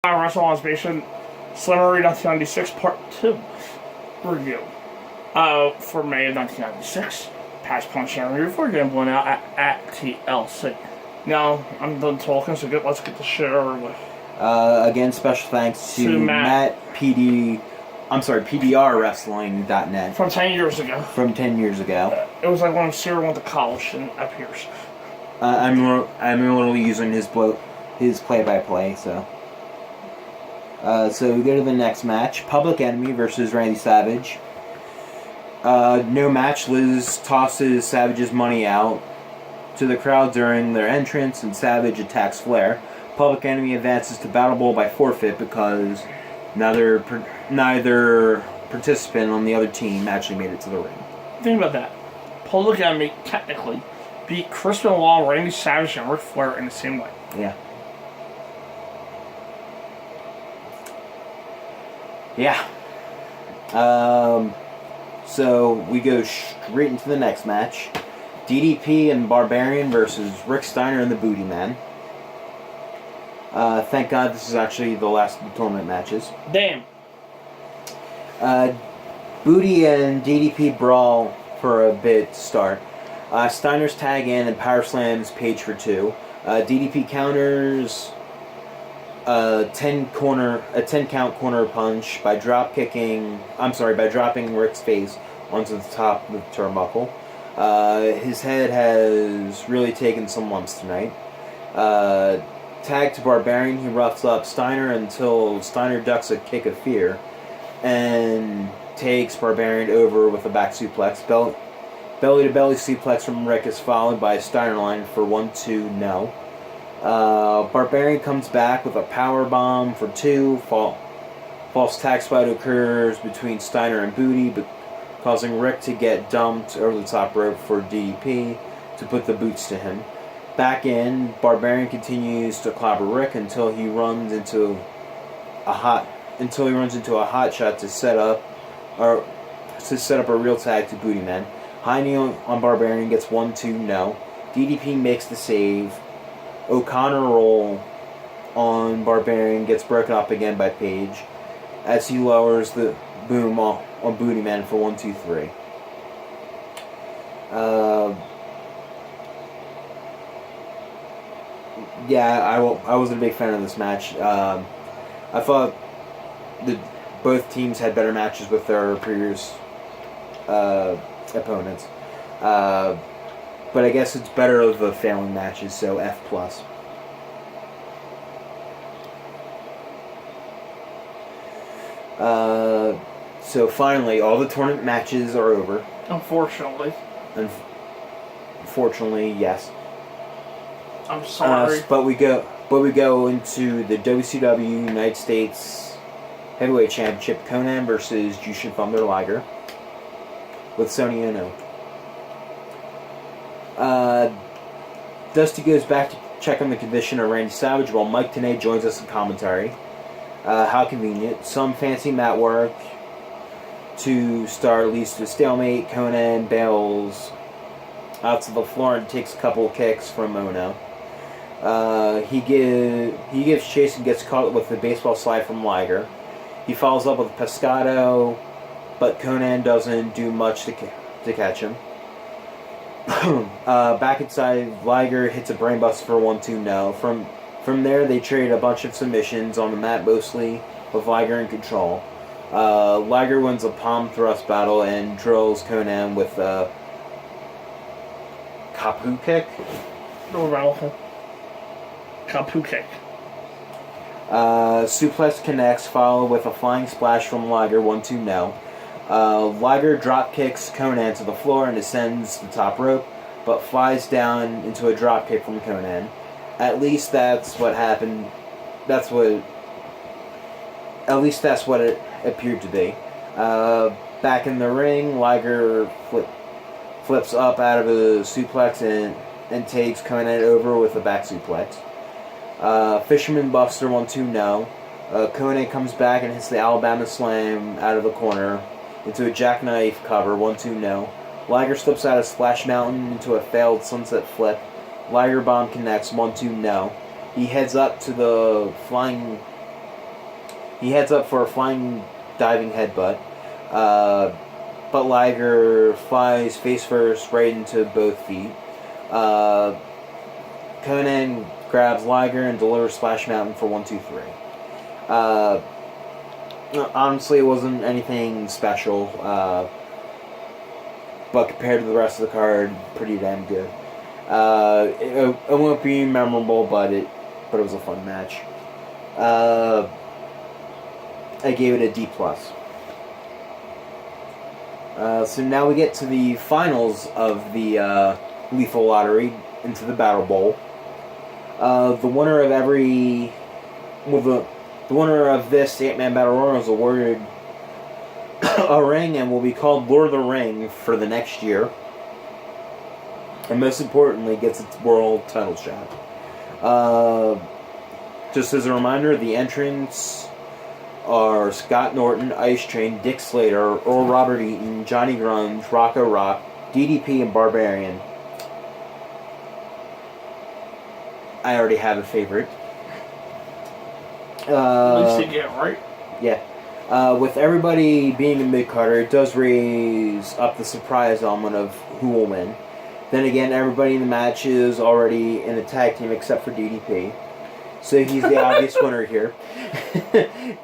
Wrestle on Station Slamboree 1996 Part 2 review. For May of 1996, Patch Punch and review again blown out at TLC. Now, I'm done talking, so let's get the shit over with. Again, special thanks to Matt PDRWrestling.net. From 10 years ago. From 10 years ago. It was like when Sarah went to college and up here. I'm literally using his play-by-play, so. So we go to the next match. Public Enemy versus Randy Savage. No match. Liz tosses Savage's money out to the crowd during their entrance, and Savage attacks Flair. Public Enemy advances to Battle Bowl by forfeit because neither participant on the other team actually made it to the ring. Think about that. Public Enemy technically beat Chris Benoit, Randy Savage, and Ric Flair in the same way. Yeah. Yeah. So we go straight into the next match. DDP and Barbarian versus Rick Steiner and the Booty Man. Thank God this is actually the last of the tournament matches. Damn. Booty and DDP brawl for a bit to start. Steiner's tag in and power slams Page for 2. DDP counters a 10 count corner punch by dropping Rick's face onto the top of the turnbuckle. His head has really taken some lumps tonight. Tag to Barbarian, he roughs up Steiner until Steiner ducks a kick of fear and takes Barbarian over with a back suplex. Belly-to-belly suplex from Rick is followed by a Steiner line for 1-2 no. Barbarian comes back with a power bomb for 2. False tag spot occurs between Steiner and Booty, but causing Rick to get dumped over the top rope for DDP to put the boots to him. Back in, Barbarian continues to clobber Rick until he runs into a hot shot to set up a real tag to Booty Man. High knee on Barbarian gets 1-2 no. DDP makes the save. O'Connor roll on Barbarian gets broken up again by Page as he lowers the boom on Booty Man for 1-2-3. I wasn't a big fan of this match. I thought both teams had better matches with their previous opponents. But I guess it's better of the failing matches, so F+. So finally, all the tournament matches are over. Unfortunately. Unfortunately, yes. I'm sorry. But we go into the WCW United States Heavyweight Championship. Conan versus Jushin Thunder Liger with Sonny Ono. Dusty goes back to check on the condition of Randy Savage while Mike Tenay joins us in commentary. How convenient. Some fancy mat work to start leads to a stalemate. Conan bails out to the floor and takes a couple of kicks from Ono. He gives chase and gets caught with the baseball slide from Liger. He follows up with Pescado, but Conan doesn't do much to catch him. Back inside, Liger hits a brainbuster for 1-2 no. From there, they trade a bunch of submissions on the mat, mostly with Liger in control. Liger wins a palm thrust battle and drills Conan with a Kapu kick. Kapu kick. Suplex connects, followed with a flying splash from Liger, 1-2 no. Liger drop kicks Conan to the floor and ascends the top rope, but flies down into a drop kick from Conan. At least that's what happened. At least that's what it appeared to be. Back in the ring, Liger flips up out of a suplex and takes Conan over with a back suplex. Fisherman Buster 1-2 no. Conan comes back and hits the Alabama Slam out of the corner into a jackknife cover 1-2 no. Liger slips out of Splash Mountain into a failed sunset flip. Liger bomb connects 1-2 no. He heads up to the flying He heads up for a flying diving headbutt. But Liger flies face first right into both feet. Conan grabs Liger and delivers Splash Mountain for 1, 2, 3. Honestly, it wasn't anything special, but compared to the rest of the card, pretty damn good. It won't be memorable, but it was a fun match. I gave it a D+. So now we get to the finals of the Lethal Lottery into the Battle Bowl. The winner of the winner of this 8-man Battle Royal is awarded a ring and will be called Lord of the Ring for the next year. And most importantly, gets its world title shot. Just as a reminder, the entrants are Scott Norton, Ice Train, Dick Slater, Earl Robert Eaton, Johnny Grunge, Rocco Rock, DDP, and Barbarian. I already have a favorite. At least they get it right. Yeah. With everybody being a mid-carder, it does raise up the surprise element of who will win. Then again, everybody in the match is already in a tag team except for DDP. So he's the obvious winner here.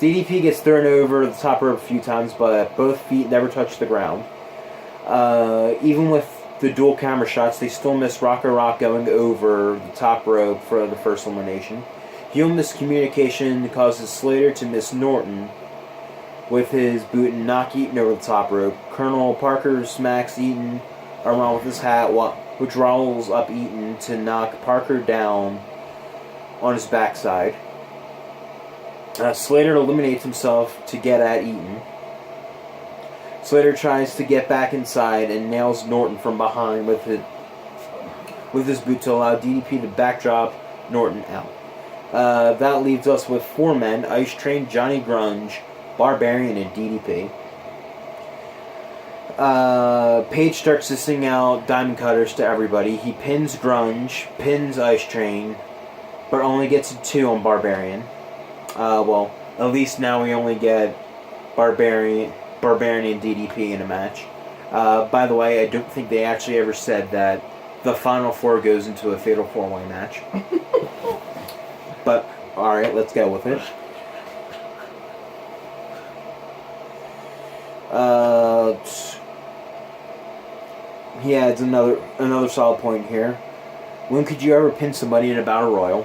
DDP gets thrown over the top rope a few times, but both feet never touch the ground. Even with the dual camera shots, they still miss Rocco Rock going over the top rope for the first elimination. Heel miscommunication causes Slater to miss Norton with his boot and knock Eaton over the top rope. Colonel Parker smacks Eaton around with his hat, which rolls up Eaton to knock Parker down on his backside. Slater eliminates himself to get at Eaton. Slater tries to get back inside and nails Norton from behind with his boot to allow DDP to backdrop Norton out. That leaves us with 4 men: Ice Train, Johnny Grunge, Barbarian, and DDP. Page starts to sing out Diamond Cutters to everybody. He pins Grunge, pins Ice Train, but only gets a 2 on Barbarian. Well, at least now we only get Barbarian and DDP in a match. By the way, I don't think they actually ever said that the Final 4 goes into a Fatal 4-Way match. But, alright, let's go with it. He adds another solid point here. When could you ever pin somebody in a Battle Royal?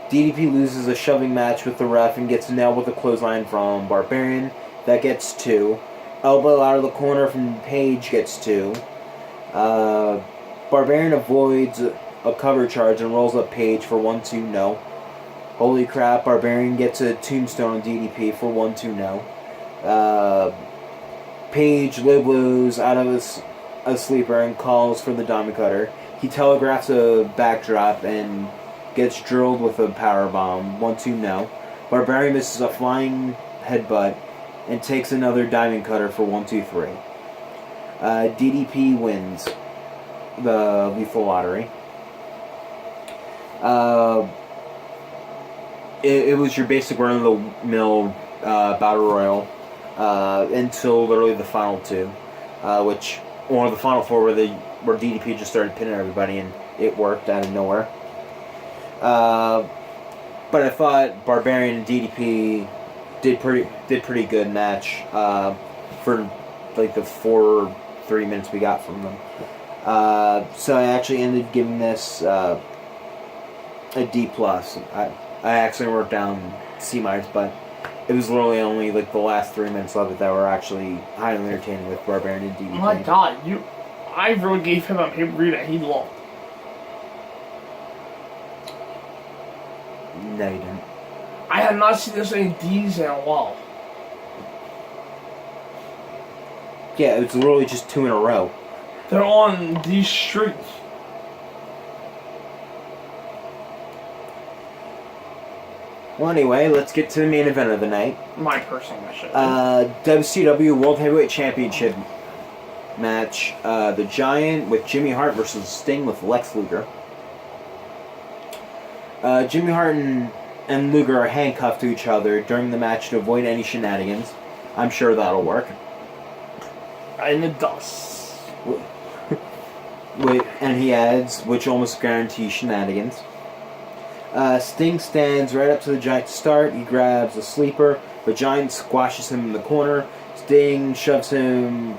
DDP loses a shoving match with the ref and gets nailed with a clothesline from Barbarian. That gets 2. Elbow out of the corner from Page gets 2. Barbarian avoids a cover charge and rolls up Page for 1, 2, no. Holy crap, Barbarian gets a tombstone on DDP for 1, 2, no. Page low blows out of a sleeper and calls for the Diamond Cutter. He telegraphs a backdrop and gets drilled with a powerbomb. 1, 2, no. Barbarian misses a flying headbutt and takes another Diamond Cutter for 1, 2, 3. DDP wins the Lethal Lottery. It was your basic run-of-the-mill Battle Royal until literally the final 2, or the final 4 where DDP just started pinning everybody and it worked out of nowhere. But I thought Barbarian and DDP did pretty good match for like the 3 minutes we got from them. So I actually ended up giving this a D+. I actually wrote down C-, but it was literally only like the last 3 minutes of it that were actually highly entertaining with Barbarian and DDP. Oh my god, I really gave him a pay-per-view that he loved. No, you didn't. I have not seen this many D's in a while. Yeah, it's literally just 2 in a row. They're on these streets. Well, anyway, let's get to the main event of the night. My personal mission. WCW World Heavyweight Championship match. The Giant with Jimmy Hart versus Sting with Lex Luger. Jimmy Hart and and Luger are handcuffed to each other during the match to avoid any shenanigans. I'm sure that'll work. And it does. Wait, and he adds, which almost guarantees shenanigans. Sting stands right up to the Giant to start. He grabs a sleeper, but Giant squashes him in the corner. Sting shoves him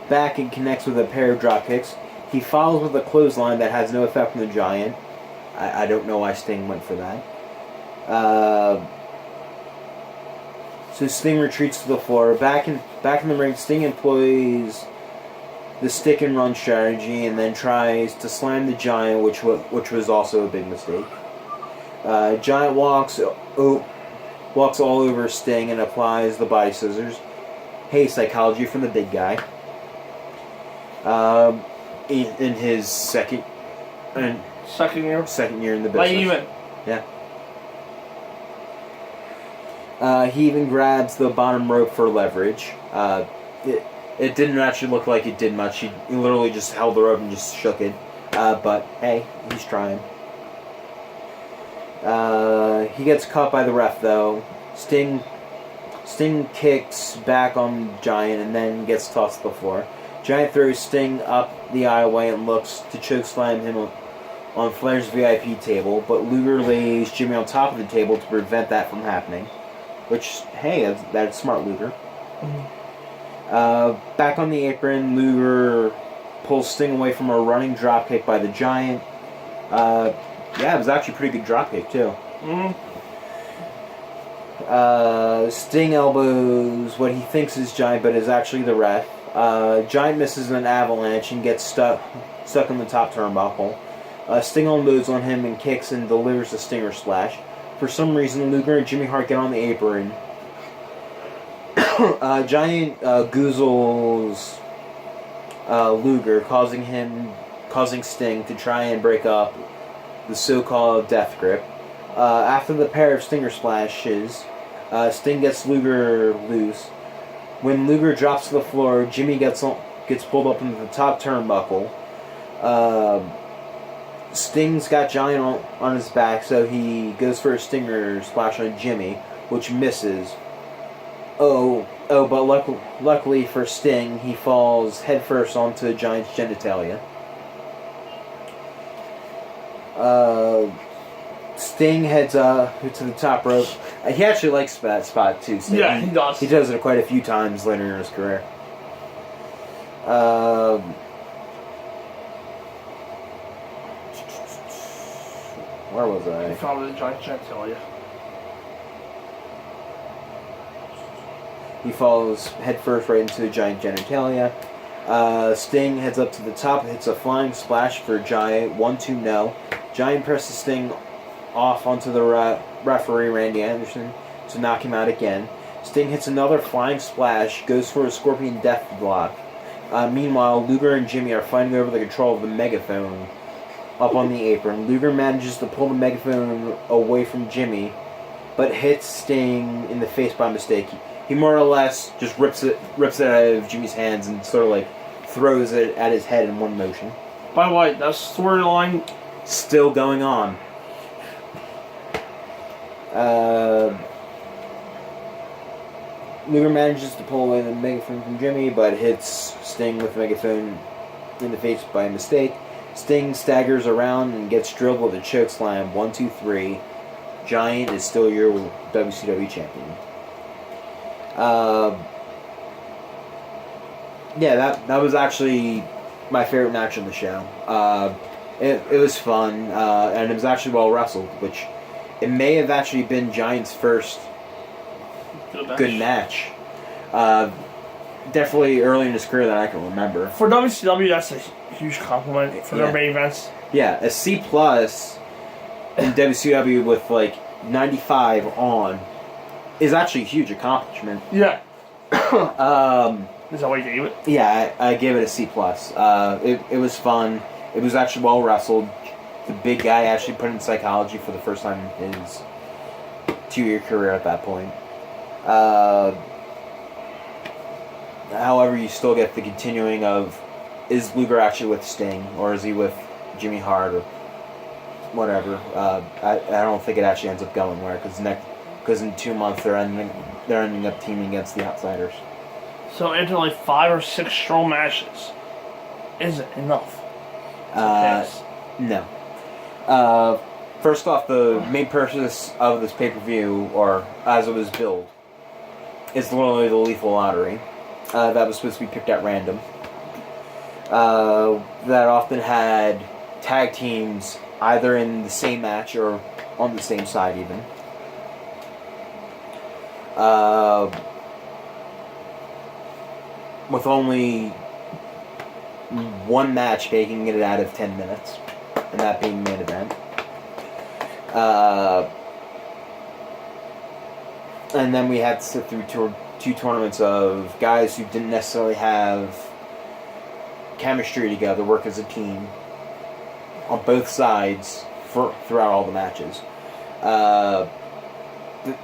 back and connects with a pair of drop kicks. He follows with a clothesline that has no effect on the Giant. I don't know why Sting went for that. So Sting retreats to the floor. Back in the ring, Sting employs the stick and run strategy, and then tries to slam the Giant, which was also a big mistake. Giant walks all over Sting and applies the body scissors. Hey, psychology from the big guy. In his second year in the business. Like even. Yeah. He even grabs the bottom rope for leverage. It didn't actually look like it did much. He literally just held the rope and just shook it. But hey, he's trying. He gets caught by the ref though. Sting kicks back on Giant and then gets tossed to the floor. Giant throws Sting up the aisleway and looks to chokeslam him on Flair's VIP table, but Luger lays Jimmy on top of the table to prevent that from happening. Which, hey, that's smart, Luger. Mm-hmm. Back on the apron, Luger pulls Sting away from a running dropkick by the Giant. Yeah, it was actually a pretty good dropkick, too. Mm-hmm. Sting elbows what he thinks is Giant, but is actually the ref. Giant misses an avalanche and gets stuck in the top turnbuckle. Sting unloads on him and kicks and delivers a Stinger Splash. For some reason, Luger and Jimmy Hart get on the apron. Giant goozles Luger, causing Sting to try and break up the so-called death grip. After the pair of Stinger Splashes, Sting gets Luger loose. When Luger drops to the floor, Jimmy gets pulled up into the top turnbuckle. Sting's got Giant on his back, so he goes for a Stinger Splash on Jimmy, which misses. But luckily for Sting, he falls headfirst onto Giant's genitalia. Sting heads to the top rope. He actually likes that spot too. Sting. Yeah, he does. He does it quite a few times later in his career. Where was I? He found the Giant genitalia. He falls headfirst right into the Giant genitalia. Sting heads up to the top, hits a flying splash for Giant. 1-2 no. Giant presses Sting off onto the referee, Randy Anderson, to knock him out again. Sting hits another flying splash, goes for a Scorpion Death Block. Meanwhile, Luger and Jimmy are fighting over the control of the megaphone up on the apron. Luger manages to pull the megaphone away from Jimmy, but hits Sting in the face by mistake. He more or less just rips it out of Jimmy's hands and sort of like throws it at his head in one motion. By the way, that storyline still going on. Luger manages to pull away the megaphone from Jimmy, but hits Sting with the megaphone in the face by mistake. Sting staggers around and gets drilled with a chokeslam. 1-2-3. Giant is still your WCW champion. Yeah, that was actually my favorite match of the show. It was fun, and it was actually well wrestled, which it may have actually been Giant's first good match. Definitely early in his career that I can remember. For WCW, that's a huge compliment for their main events. Yeah, a C+ in WCW with like 95 on is actually a huge accomplishment. Yeah. Is that what you gave it? Yeah, I gave it a C+. It was fun. It was actually well wrestled. The big guy actually put in psychology for the first time in his 2-year career at that point. However, you still get the continuing of, is Luger actually with Sting, or is he with Jimmy Hart? whatever. I don't think it actually ends up going where because in 2 months they're ending up teaming against the Outsiders. So after like 5 or 6 strong matches, is it enough to pass? No. First off, the main purpose of this pay-per-view, or as it was billed, is literally the Lethal Lottery. That was supposed to be picked at random. That often had tag teams either in the same match or on the same side even. With only one match making it out of 10 minutes, and that being main event. And then we had to sit through two tournaments of guys who didn't necessarily have chemistry together, work as a team on both sides throughout all the matches.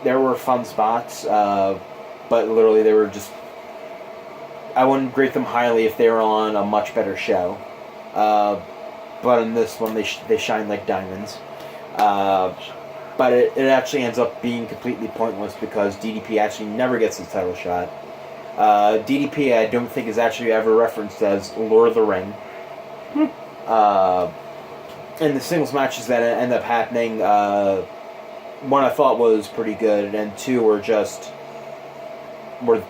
There were fun spots, but literally they were just... I wouldn't rate them highly if they were on a much better show. But in this one, they shine like diamonds. But it actually ends up being completely pointless because DDP actually never gets his title shot. DDP, I don't think, is actually ever referenced as Lord of the Ring. And the singles matches that end up happening, one I thought was pretty good, and two were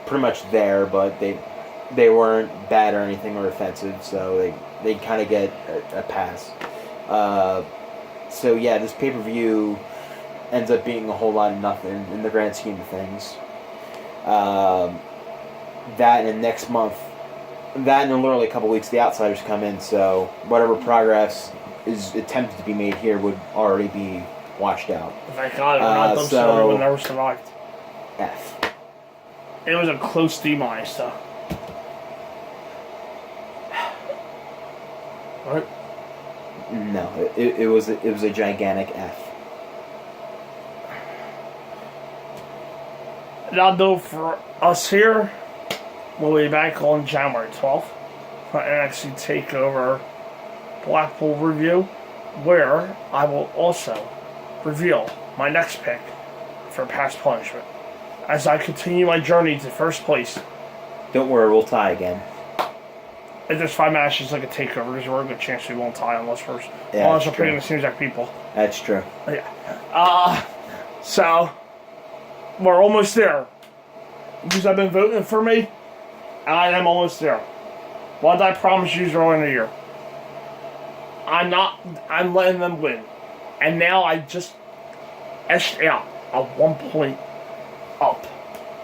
pretty much there, but they weren't bad or anything or offensive, so they kind of get a pass. So yeah, this pay-per-view ends up being a whole lot of nothing in the grand scheme of things. That and next month, that and in literally a couple weeks, the Outsiders come in, so whatever progress is attempted to be made here would already be washed out. Thank God, we're not so would never survived. F. It was a close demise, though. Right? No, it was a gigantic F. Now, though, for us here, we'll be back on January 12th for NXT TakeOver Blackpool review, where I will also reveal my next pick for Past Punishment as I continue my journey to first place. Don't worry, we'll tie again. If there's 5 matches like a TakeOver, there's a very good chance we won't tie unless we're picking the same exact people. That's true. Yeah. So we're almost there. Because I've been voting for me, I am almost there. What did I promise you earlier in the year? I'm letting them win. And now I just etched out a 1 point up.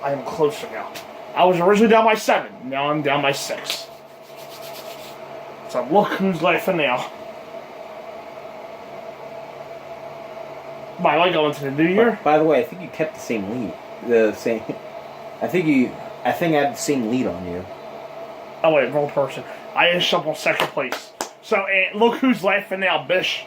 I am closer now. I was originally down by 7. Now I'm down by 6. So look who's laughing now. By the way, going to the new year. By the way, I think you kept the same lead. I think I had the same lead on you. Oh wait, wrong person. I ended up on 2nd place. So look who's laughing now, bish.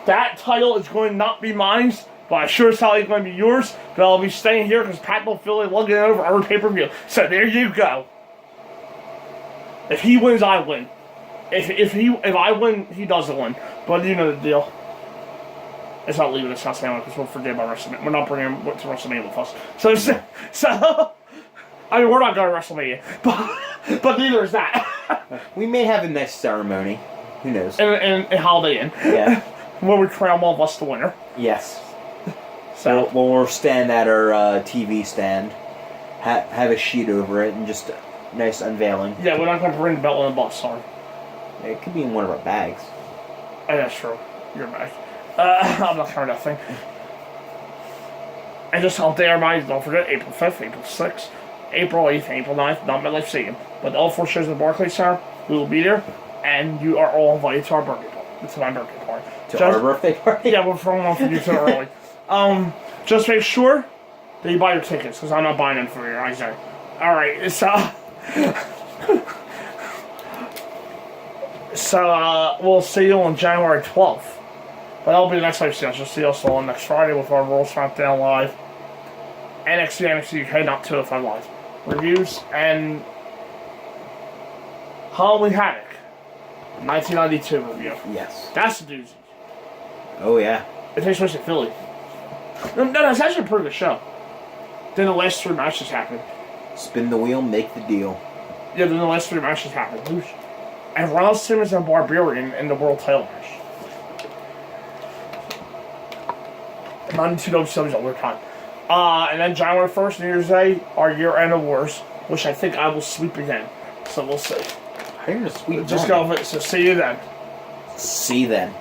That title is going to not be mine, but I sure as hell it's going to be yours. But I'll be staying here because Pat will feel like lugging it over every pay-per-view. So there you go. If he wins, I win. If I win, he doesn't win. But you know the deal. It's not leaving this house now because we'll forget about WrestleMania. We're not bringing him to WrestleMania with us. So I mean, we're not going to WrestleMania, but neither is that. We may have a nice ceremony. Who knows? And Holiday Inn. Yeah. When we crown one of us the winner. Yes. So we'll stand at our TV stand, have a sheet over it, and just nice unveiling. Yeah, we're not going to bring the belt on the bus, sorry. It could be in one of our bags. Oh, that's true. You're back. I'm not carrying that thing. And just update everybody, don't forget, April 5th, April 6th, April 8th, April 9th, not MetLife Stadium. But all 4 shows at the Barclays Center, we will be there, and you are all invited to our birthday party. To my birthday party. Our birthday party? Yeah, we're throwing one for you too early. Just make sure that you buy your tickets, because I'm not buying them for you, I say. Alright, so we'll see you on January 12th. But that'll be the next live stream. You'll see us on next Friday with our Raw SmackDown Live, NXT UK, not 205 Live reviews, and Halloween Havoc 1992 review. Yes. That's the doozy. Oh, yeah. It takes place in Philly. No, it's actually a pretty good show. Then the last 3 matches happen. Spin the wheel, make the deal. Yeah, then the last 3 matches happen. And Ronald Simmons and Barbarian in the world title match. 92 WCW's overtime. And then January 1st, New Year's Day, our year-end awards, which I think I will sweep again. So we'll see. How are you going to sweep Just go with it. So see you then. See you then.